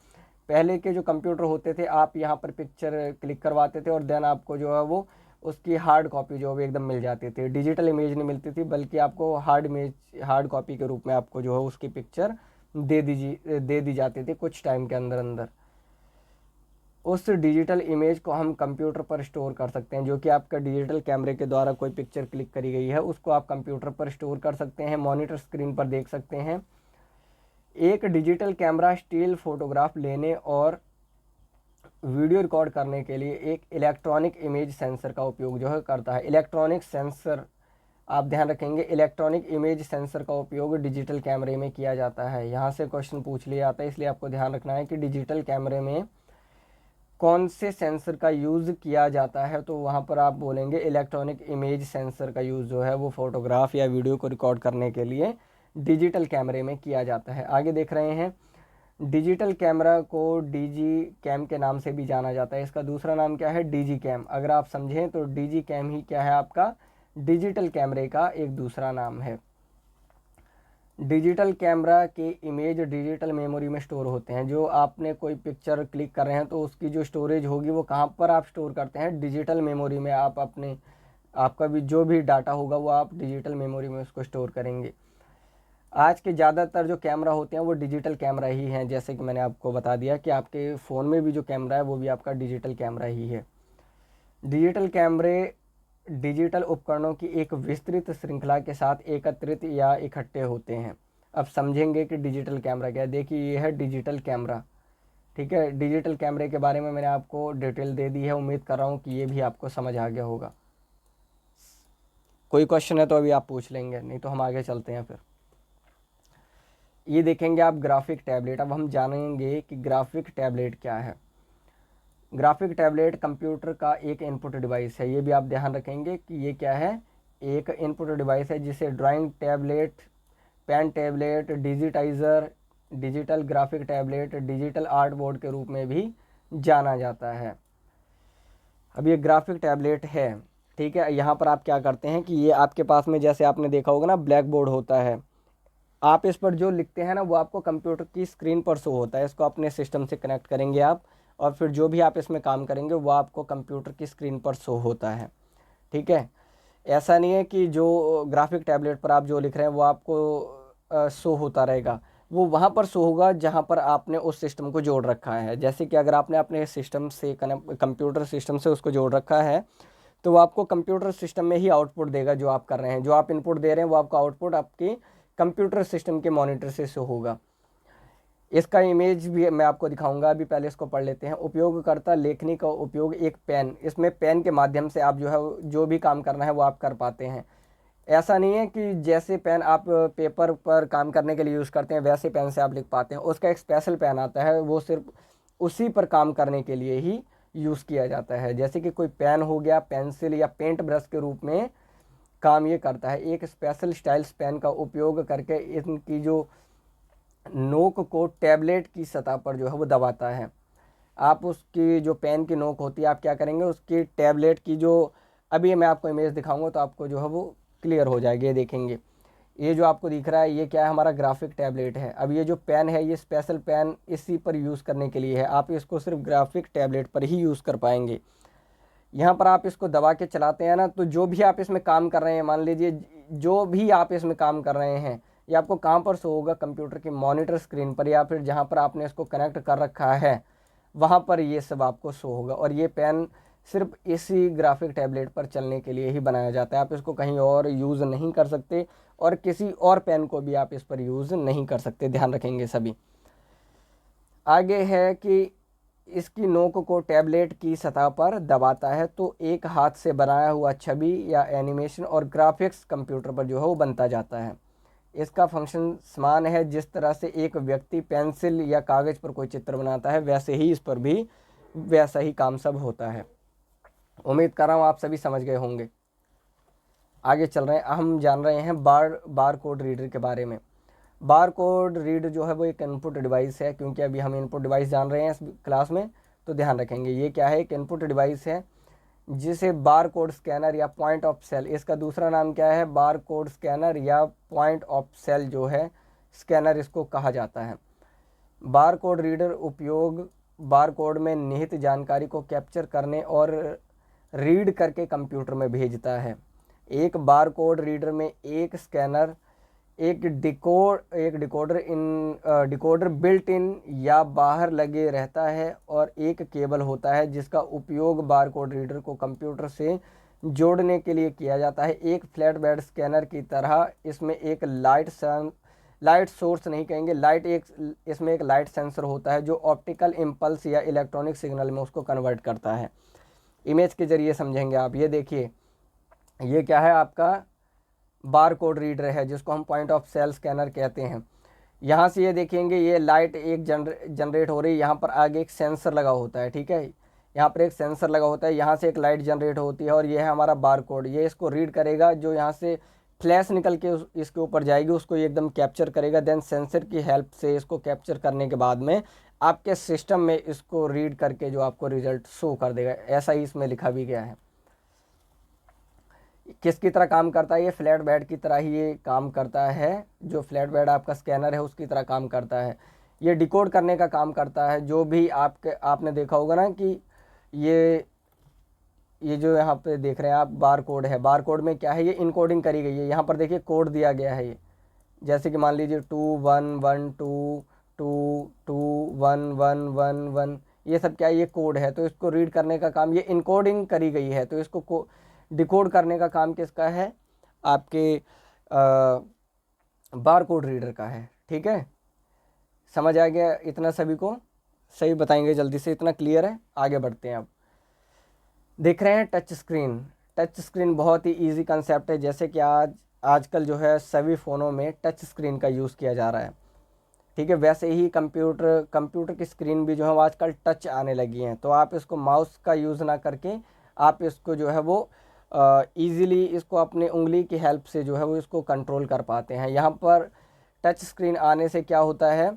पहले के जो कंप्यूटर होते थे, आप यहाँ पर पिक्चर क्लिक करवाते थे और देन आपको जो है वो उसकी हार्ड कॉपी जो है एकदम मिल जाती थी। डिजिटल इमेज नहीं मिलती थी, बल्कि आपको हार्ड कॉपी के रूप में आपको जो है उसकी पिक्चर दे दी जाती थी कुछ टाइम के अंदर अंदर। उस डिजिटल इमेज को हम कंप्यूटर पर स्टोर कर सकते हैं, जो कि आपका डिजिटल कैमरे के द्वारा कोई पिक्चर क्लिक करी गई है उसको आप कंप्यूटर पर स्टोर कर सकते हैं, मॉनिटर स्क्रीन पर देख सकते हैं। एक डिजिटल कैमरा स्टिल फोटोग्राफ लेने और वीडियो रिकॉर्ड करने के लिए एक इलेक्ट्रॉनिक इमेज सेंसर का उपयोग जो है करता है। इलेक्ट्रॉनिक सेंसर, आप ध्यान रखेंगे, इलेक्ट्रॉनिक इमेज सेंसर का उपयोग डिजिटल कैमरे में किया जाता है। यहाँ से क्वेश्चन पूछ लिया जाता है, इसलिए आपको ध्यान रखना है कि डिजिटल कैमरे में कौन से सेंसर का यूज़ किया जाता है, तो वहाँ पर आप बोलेंगे इलेक्ट्रॉनिक इमेज सेंसर का यूज़ जो है वो फ़ोटोग्राफ या वीडियो को रिकॉर्ड करने के लिए डिजिटल कैमरे में किया जाता है। आगे देख रहे हैं, डिजिटल कैमरा को डीजी कैम के नाम से भी जाना जाता है। इसका दूसरा नाम क्या है, डीजी कैम। अगर आप समझें तो डीजी कैम ही क्या है, आपका डिजिटल कैमरे का एक दूसरा नाम है। डिजिटल कैमरा के इमेज डिजिटल मेमोरी में स्टोर होते हैं। जो आपने कोई पिक्चर क्लिक कर रहे हैं तो उसकी जो स्टोरेज होगी वो कहाँ पर आप स्टोर करते हैं, डिजिटल मेमोरी में। आप अपने आपका भी जो भी डाटा होगा वो आप डिजिटल मेमोरी में उसको स्टोर करेंगे। आज के ज़्यादातर जो कैमरा होते हैं वो डिजिटल कैमरा ही हैं, जैसे कि मैंने आपको बता दिया कि आपके फ़ोन में भी जो कैमरा है वो भी आपका डिजिटल कैमरा ही है। डिजिटल कैमरे डिजिटल उपकरणों की एक विस्तृत श्रृंखला के साथ एकत्रित या इकट्ठे होते हैं। अब समझेंगे कि डिजिटल कैमरा क्या है। देखिए, ये है डिजिटल कैमरा, ठीक है। डिजिटल कैमरे के बारे में मैंने आपको डिटेल दे दी है, उम्मीद कर रहा हूँ कि ये भी आपको समझ आ गया होगा। कोई क्वेश्चन है तो अभी आप पूछ लेंगे, नहीं तो हम आगे चलते हैं। फिर ये देखेंगे आप ग्राफिक टैबलेट। अब हम जानेंगे कि ग्राफिक टैबलेट क्या है। ग्राफिक टैबलेट कंप्यूटर का एक इनपुट डिवाइस है। ये भी आप ध्यान रखेंगे कि ये क्या है, एक इनपुट डिवाइस है, जिसे drawing tablet, pen tablet, digitiser, digital graphic tablet, digital art board के रूप में भी जाना जाता है। अब ये ग्राफिक टैबलेट है, ठीक है। यहाँ पर आप क्या करते हैं कि ये आपके पास में, जैसे आपने देखा होगा ना, ब्लैक बोर्ड होता है। आप इस पर जो लिखते हैं ना वो आपको कंप्यूटर की स्क्रीन पर शो होता है। इसको अपने सिस्टम से कनेक्ट करेंगे आप, और फिर जो भी आप इसमें काम करेंगे वो आपको कंप्यूटर की स्क्रीन पर शो होता है, ठीक है। ऐसा नहीं है कि जो ग्राफिक टैबलेट पर आप जो लिख रहे हैं वो आपको शो होता रहेगा, वो वहाँ पर शो होगा जहाँ पर आपने उस सिस्टम को जोड़ रखा है। जैसे कि अगर आपने अपने सिस्टम से कंप्यूटर सिस्टम से उसको जोड़ रखा है तो वो आपको कंप्यूटर सिस्टम में ही आउटपुट देगा जो आप कर रहे हैं। जो आप इनपुट दे रहे हैं वो आपका आउटपुट आपकी कंप्यूटर सिस्टम के मॉनिटर से शो होगा। इसका इमेज भी मैं आपको दिखाऊंगा, अभी पहले इसको पढ़ लेते हैं। उपयोगकर्ता लेखनी का उपयोग एक पेन, इसमें पेन के माध्यम से आप जो है जो भी काम करना है वो आप कर पाते हैं। ऐसा नहीं है कि जैसे पेन आप पेपर पर काम करने के लिए यूज़ करते हैं वैसे पेन से आप लिख पाते हैं। उसका एक स्पेशल पेन आता है, वो सिर्फ उसी पर काम करने के लिए ही यूज़ किया जाता है। जैसे कि कोई पेन हो गया, पेंसिल या पेंट ब्रश के रूप में काम ये करता है। एक स्पेशल स्टाइल्स पेन का उपयोग करके इनकी जो नोक को टैबलेट की सतह पर जो है वो दबाता है। आप उसकी जो पेन की नोक होती है, आप क्या करेंगे, उसकी टैबलेट की जो, अभी मैं आपको इमेज दिखाऊंगा तो आपको जो है वो क्लियर हो जाएगी। ये देखेंगे, ये जो आपको दिख रहा है ये क्या है, हमारा ग्राफिक टैबलेट है। अब ये जो पेन है ये स्पेशल पेन इसी पर यूज़ करने के लिए है। आप इसको सिर्फ ग्राफिक टैबलेट पर ही यूज़ कर पाएंगे। यहाँ पर आप इसको दबा के चलाते हैं ना, तो जो भी आप इसमें काम कर रहे हैं, मान लीजिए जो भी आप इसमें काम कर रहे हैं, ये आपको कहाँ पर शो होगा, कंप्यूटर की मॉनिटर स्क्रीन पर या फिर जहाँ पर आपने इसको कनेक्ट कर रखा है वहाँ पर ये सब आपको शो होगा। और ये पेन सिर्फ इसी ग्राफिक टैबलेट पर चलने के लिए ही बनाया जाता है। आप इसको कहीं और यूज़ नहीं कर सकते और किसी और पेन को भी आप इस पर यूज़ नहीं कर सकते, ध्यान रखेंगे सभी। आगे है कि इसकी नोक को टैबलेट की सतह पर दबाता है तो एक हाथ से बनाया हुआ छवि या एनिमेशन और ग्राफिक्स कंप्यूटर पर जो है वो बनता जाता है। इसका फंक्शन समान है, जिस तरह से एक व्यक्ति पेंसिल या कागज़ पर कोई चित्र बनाता है वैसे ही इस पर भी वैसा ही काम सब होता है। उम्मीद कर रहा हूँ आप सभी समझ गए होंगे। आगे चल रहे हैं, हम जान रहे हैं बार कोड रीडर के बारे में। बार कोड रीडर जो है वो एक इनपुट डिवाइस है, क्योंकि अभी हम इनपुट डिवाइस जान रहे हैं इस क्लास में, तो ध्यान रखेंगे ये क्या है, एक इनपुट डिवाइस है जिसे बार कोड स्कैनर या पॉइंट ऑफ सेल, इसका दूसरा नाम क्या है, बार कोड स्कैनर या पॉइंट ऑफ सेल जो है स्कैनर इसको कहा जाता है। बार कोड रीडर उपयोग बार कोड में निहित जानकारी को कैप्चर करने और रीड करके कंप्यूटर में भेजता है। एक बार कोड रीडर में एक स्कैनर, एक डिकोडर बिल्ट इन या बाहर लगे रहता है और एक केबल होता है जिसका उपयोग बार कोड रीडर को कंप्यूटर से जोड़ने के लिए किया जाता है। एक फ्लैट बेड स्कैनर की तरह इसमें एक लाइट सोर्स नहीं कहेंगे, इसमें एक लाइट सेंसर होता है जो ऑप्टिकल इम्पल्स या इलेक्ट्रॉनिक सिग्नल में उसको कन्वर्ट करता है। इमेज के जरिए समझेंगे आप। ये देखिए, ये क्या है, आपका बार कोड रीडर है जिसको हम पॉइंट ऑफ सेल स्कैनर कहते हैं। यहाँ से ये देखेंगे, ये लाइट एक जनरेट हो रही है, यहाँ पर आगे एक सेंसर लगा होता है, ठीक है, यहाँ पर एक सेंसर लगा होता है, यहाँ से एक लाइट जनरेट होती है और ये है हमारा बार कोड। ये इसको रीड करेगा, जो यहाँ से फ्लैश निकल के इसके ऊपर जाएगी उसको ये एकदम कैप्चर करेगा। देन सेंसर की हेल्प से इसको कैप्चर करने के बाद में आपके सिस्टम में इसको रीड करके जो आपको रिजल्ट शो कर देगा। ऐसा ही इसमें लिखा भी गया है। किसकी तरह काम करता है, ये फ्लैट बेड की तरह ही ये काम करता है। जो फ्लैट बेड आपका स्कैनर है उसकी तरह काम करता है। ये डिकोड करने का काम करता है। जो भी आपने देखा होगा ना कि ये जो यहाँ पे देख रहे हैं आप बार कोड है, बार कोड में क्या है, ये इनकोडिंग करी गई है। यहाँ पर देखिए कोड दिया गया है, ये जैसे कि मान लीजिए 2112221111, ये सब क्या है, ये कोड है। तो इसको रीड करने का काम, ये इनकोडिंग करी गई है, तो इसको डिकोड करने का काम किसका है, आपके बार कोड रीडर का है। ठीक है, समझ आ गया इतना सभी को, सही बताएंगे जल्दी से, इतना क्लियर है। आगे बढ़ते हैं। अब देख रहे हैं टच स्क्रीन। टच स्क्रीन बहुत ही इजी कंसेप्ट है। जैसे कि आजकल जो है सभी फ़ोनों में टच स्क्रीन का यूज़ किया जा रहा है, ठीक है, वैसे ही कंप्यूटर की स्क्रीन भी जो है आजकल टच आने लगी हैं। तो आप इसको माउस का यूज़ ना करके आप इसको जो है वो ईज़िली इसको अपने उंगली की हेल्प से जो है वो इसको कंट्रोल कर पाते हैं। यहाँ पर टच स्क्रीन आने से क्या होता है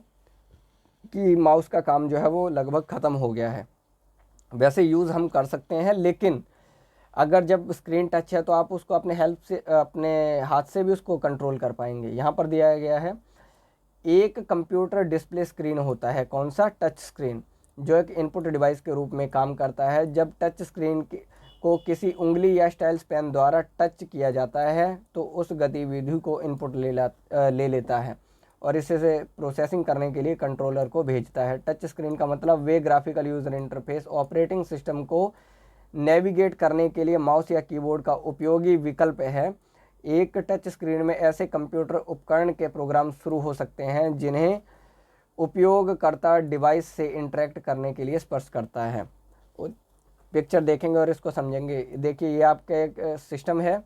कि माउस का काम जो है वो लगभग ख़त्म हो गया है। वैसे यूज़ हम कर सकते हैं, लेकिन अगर जब स्क्रीन टच है तो आप उसको अपने हेल्प से, अपने हाथ से भी उसको कंट्रोल कर पाएंगे। यहाँ पर दिया गया है, एक कंप्यूटर डिस्प्ले स्क्रीन होता है, कौन सा, टच स्क्रीन, जो एक इनपुट डिवाइस के रूप में काम करता है। जब टच स्क्रीन को किसी उंगली या स्टाइल्स पेन द्वारा टच किया जाता है तो उस गतिविधि को इनपुट ले लेता है और इसे से प्रोसेसिंग करने के लिए कंट्रोलर को भेजता है। टच स्क्रीन का मतलब वे graphical user interface operating system को नेविगेट करने के लिए माउस या कीबोर्ड का उपयोगी विकल्प है। एक टच स्क्रीन में ऐसे कंप्यूटर उपकरण के प्रोग्राम शुरू हो सकते हैं जिन्हें उपयोगकर्ता डिवाइस से इंटरेक्ट करने के लिए स्पर्श करता है। पिक्चर देखेंगे और इसको समझेंगे। देखिए, ये आपका एक सिस्टम है,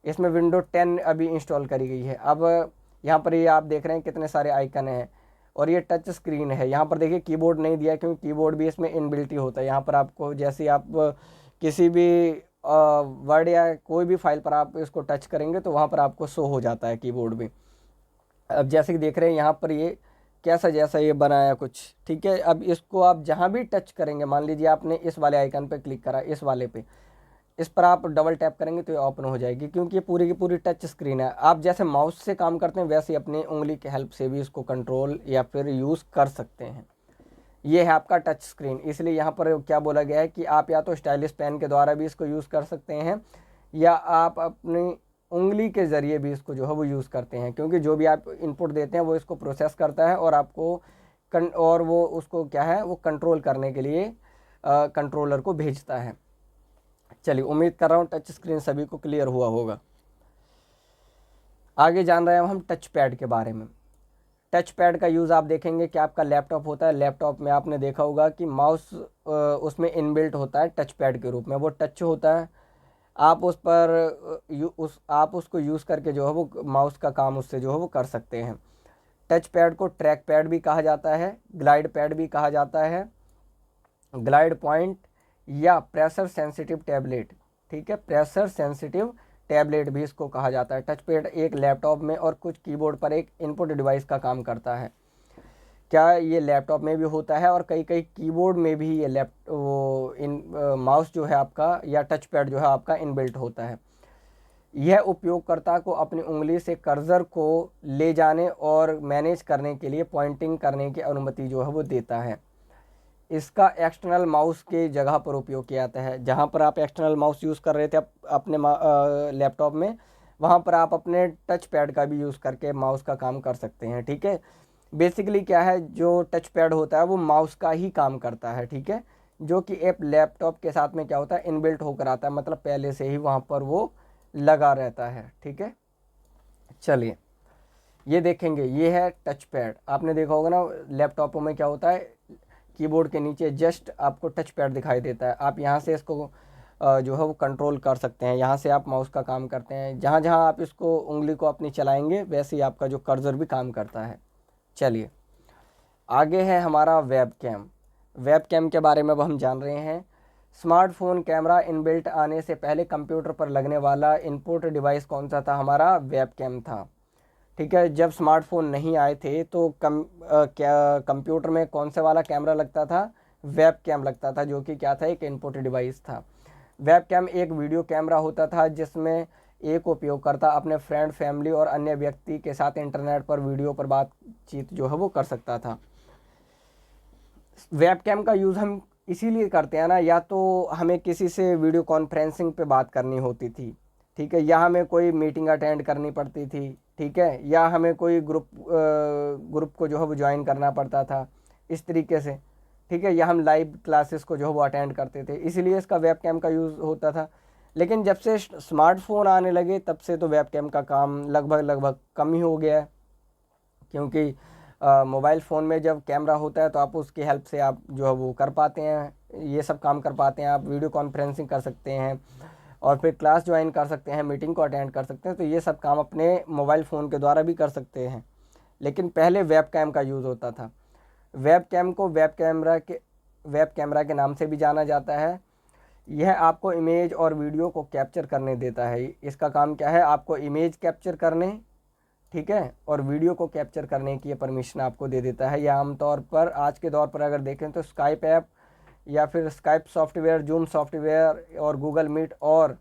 इसमें विंडो 10 अभी इंस्टॉल करी गई है। अब यहाँ पर ये आप देख रहे हैं कितने सारे आइकन हैं और ये टच स्क्रीन है। यहाँ पर देखिए कीबोर्ड नहीं दिया क्योंकि कीबोर्ड भी इसमें इनबिल्ट ही होता है। यहाँ पर आपको जैसे आप किसी भी वर्ड या कोई भी फाइल पर आप इसको टच करेंगे तो वहाँ पर आपको शो हो जाता है कीबोर्ड भी। अब जैसे कि देख रहे हैं यहाँ पर ये कैसा जैसा ये बनाया कुछ, ठीक है। अब इसको आप जहाँ भी टच करेंगे, मान लीजिए आपने इस वाले आइकन पे क्लिक करा, इस वाले पे, इस पर आप डबल टैप करेंगे तो ये ओपन हो जाएगी क्योंकि ये पूरी की पूरी टच स्क्रीन है। आप जैसे माउस से काम करते हैं वैसे ही अपनी उंगली की हेल्प से भी इसको कंट्रोल या फिर यूज़ कर सकते हैं। ये है आपका टच स्क्रीन, इसलिए यहाँ पर क्या बोला गया है कि आप या तो स्टाइलिश पेन के द्वारा भी इसको यूज़ कर सकते हैं या आप अपनी उंगली के ज़रिए भी इसको जो है वो यूज़ करते हैं, क्योंकि जो भी आप इनपुट देते हैं वो इसको प्रोसेस करता है और आपको और वो उसको क्या है वो कंट्रोल करने के लिए कंट्रोलर को भेजता है। चलिए, उम्मीद कर रहा हूँ टच स्क्रीन सभी को क्लियर हुआ होगा। आगे जान रहे हैं हम टच पैड के बारे में। टच पैड का यूज़ आप देखेंगे कि आपका लैपटॉप होता है, लैपटॉप में आपने देखा होगा कि माउस उसमें इनबिल्ट होता है टच पैड के रूप में, वो टच होता है। आप उस पर आप उसको यूज़ करके जो है वो माउस का काम उससे जो है वो कर सकते हैं। टच पैड को ट्रैक पैड भी कहा जाता है, ग्लाइड पैड भी कहा जाता है, ग्लाइड पॉइंट या प्रेशर सेंसिटिव टैबलेट, ठीक है, प्रेशर सेंसिटिव टैबलेट भी इसको कहा जाता है। टच पैड एक लैपटॉप में और कुछ कीबोर्ड पर एक इनपुट डिवाइस का काम करता है। क्या ये लैपटॉप में भी होता है और कई कई कीबोर्ड में भी ये माउस जो है आपका या टच पैड जो है आपका इनबिल्ट होता है। यह उपयोगकर्ता को अपनी उंगली से कर्सर को ले जाने और मैनेज करने के लिए पॉइंटिंग करने की अनुमति जो है वो देता है। इसका एक्सटर्नल माउस के जगह पर उपयोग किया जाता है। जहाँ पर आप एक्सटर्नल माउस यूज़ कर रहे थे अपने लैपटॉप में, वहाँ पर आप अपने टच पैड का भी यूज़ करके माउस का काम कर सकते हैं, ठीक है। बेसिकली क्या है, जो टच पैड होता है वो माउस का ही काम करता है, ठीक है, जो कि एक लैपटॉप के साथ में क्या होता है इनबिल्ट होकर आता है, मतलब पहले से ही वहाँ पर वो लगा रहता है, ठीक है। चलिए, ये देखेंगे, ये है टच पैड। आपने देखा होगा ना लैपटॉपों में क्या होता है, कीबोर्ड के नीचे जस्ट आपको टच पैड दिखाई देता है। आप यहाँ से इसको जो है वो कंट्रोल कर सकते हैं, यहाँ से आप माउस का काम करते हैं। जहाँ जहाँ आप इसको उंगली को अपनी चलाएंगे वैसे ही आपका जो कर्सर भी काम करता है। चलिए, आगे है हमारा वेब कैम। वेब कैम के बारे में अब हम जान रहे हैं। स्मार्टफोन कैमरा इनबिल्ट आने से पहले कंप्यूटर पर लगने वाला इनपुट डिवाइस कौन सा था, हमारा वेब कैम था, ठीक है। जब स्मार्टफोन नहीं आए थे तो कंप्यूटर में कौन से वाला कैमरा लगता था, वेब कैम लगता था, जो कि क्या था, एक इनपुट डिवाइस था। वेब कैम एक वीडियो कैमरा होता था जिसमें एक उपयोगकर्ता अपने फ्रेंड, फैमिली और अन्य व्यक्ति के साथ इंटरनेट पर वीडियो पर बातचीत जो है वो कर सकता था। वेब कैम का यूज़ हम इसीलिए करते हैं ना, या तो हमें किसी से वीडियो कॉन्फ्रेंसिंग पे बात करनी होती थी, ठीक है, या हमें कोई मीटिंग अटेंड करनी पड़ती थी, ठीक है, या हमें कोई ग्रुप को जो है वो ज्वाइन करना पड़ता था इस तरीके से, ठीक है, या हम लाइव क्लासेस को जो है वो अटेंड करते थे, इसीलिए इसका वेब कैम का यूज़ होता था। लेकिन जब से स्मार्टफोन आने लगे तब से तो वेब कैम का काम लगभग कम ही हो गया है, क्योंकि मोबाइल फ़ोन में जब कैमरा होता है तो आप उसकी हेल्प से आप जो है वो कर पाते हैं, ये सब काम कर पाते हैं। आप वीडियो कॉन्फ्रेंसिंग कर सकते हैं और फिर क्लास ज्वाइन कर सकते हैं, मीटिंग को अटेंड कर सकते हैं, तो ये सब काम अपने मोबाइल फ़ोन के द्वारा भी कर सकते हैं। लेकिन पहले वेब कैम का यूज़ होता था। वेब कैम को वेब कैमरा के नाम से भी जाना जाता है। यह आपको इमेज और वीडियो को कैप्चर करने देता है। इसका काम क्या है, आपको इमेज कैप्चर करने, ठीक है, और वीडियो को कैप्चर करने की परमिशन आपको दे देता है। यह आमतौर पर आज के दौर पर अगर देखें तो स्काइप ऐप या फिर स्काइप सॉफ्टवेयर, जूम सॉफ्टवेयर और गूगल मीट और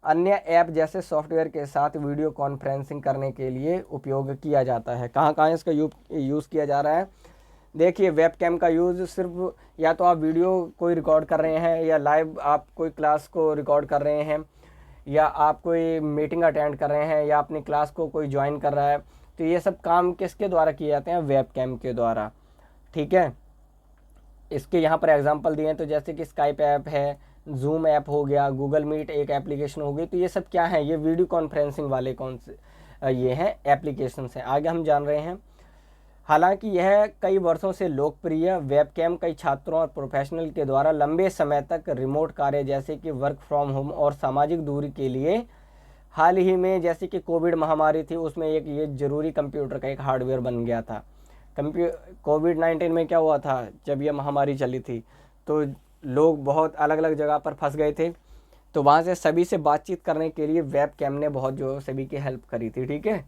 अन्य ऐप जैसे सॉफ्टवेयर के साथ वीडियो कॉन्फ्रेंसिंग करने के लिए उपयोग किया जाता है। कहाँ कहाँ इसका यूज़ किया जा रहा है, देखिए, वेब कैम का यूज़ सिर्फ या तो आप वीडियो कोई रिकॉर्ड कर रहे हैं, या लाइव आप कोई क्लास को रिकॉर्ड कर रहे हैं, या आप कोई मीटिंग अटेंड कर रहे हैं, या अपनी क्लास को कोई ज्वाइन कर रहा है, तो ये सब काम किसके द्वारा किए जाते हैं, वेब कैम के द्वारा, ठीक है। इसके यहाँ पर एग्जांपल दिए हैं, तो जैसे कि स्काइप ऐप है, जूम ऐप हो गया, गूगल मीट एक एप्लीकेशन हो गई, तो ये सब क्या है, ये वीडियो कॉन्फ्रेंसिंग वाले कौन से ये हैं एप्लीकेशंस हैं। आगे हम जान रहे हैं, हालांकि यह कई वर्षों से लोकप्रिय वेबकैम कई छात्रों और प्रोफेशनल के द्वारा लंबे समय तक रिमोट कार्य जैसे कि वर्क फ्रॉम होम और सामाजिक दूरी के लिए हाल ही में जैसे कि कोविड महामारी थी, उसमें एक ये ज़रूरी कंप्यूटर का एक हार्डवेयर बन गया था। कोविड-19 में क्या हुआ था, जब ये महामारी चली थी तो लोग बहुत अलग अलग जगह पर फंस गए थे, तो वहाँ से सभी से बातचीत करने के लिए वेब कैम ने बहुत जो सभी की हेल्प करी थी। ठीक है,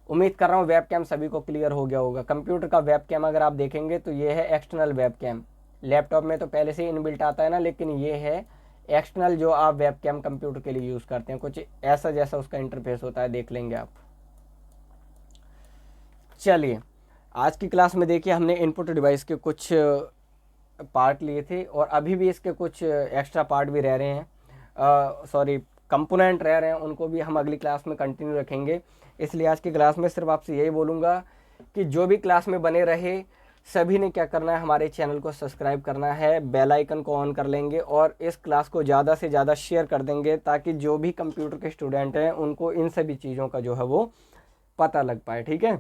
उम्मीद कर रहा हूँ वेब कैम सभी को क्लियर हो गया होगा। कंप्यूटर का वेब कैम अगर आप देखेंगे तो ये है एक्सटर्नल वेब कैम। लैपटॉप में तो पहले से इनबिल्ट आता है ना, लेकिन ये है एक्सटर्नल जो आप वेब कैम कंप्यूटर के लिए यूज़ करते हैं, कुछ ऐसा जैसा उसका इंटरफेस होता है, देख लेंगे आप। चलिए, आज की क्लास में देखिए हमने इनपुट डिवाइस के कुछ पार्ट लिए थे और अभी भी इसके कुछ एक्स्ट्रा पार्ट भी रह रहे हैं, सॉरी कंपोनेंट रह रहे हैं, उनको भी हम अगली क्लास में कंटिन्यू रखेंगे। इसलिए आज की क्लास में सिर्फ आपसे यही बोलूँगा कि जो भी क्लास में बने रहे सभी ने क्या करना है, हमारे चैनल को सब्सक्राइब करना है, बेल आइकन को ऑन कर लेंगे और इस क्लास को ज़्यादा से ज़्यादा शेयर कर देंगे, ताकि जो भी कंप्यूटर के स्टूडेंट हैं उनको इन सभी चीज़ों का जो है वो पता लग पाए। ठीक है,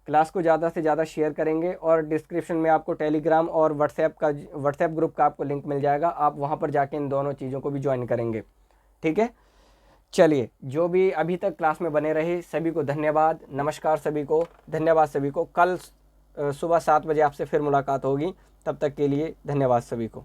क्लास को ज़्यादा से ज़्यादा शेयर करेंगे और डिस्क्रिप्शन में आपको टेलीग्राम और व्हाट्सएप ग्रुप का आपको लिंक मिल जाएगा, आप वहाँ पर जाके इन दोनों चीज़ों को भी ज्वाइन करेंगे। ठीक है, चलिए, जो भी अभी तक क्लास में बने रहे सभी को धन्यवाद, नमस्कार सभी को, धन्यवाद सभी को। कल सुबह 7 बजे आपसे फिर मुलाकात होगी, तब तक के लिए धन्यवाद सभी को।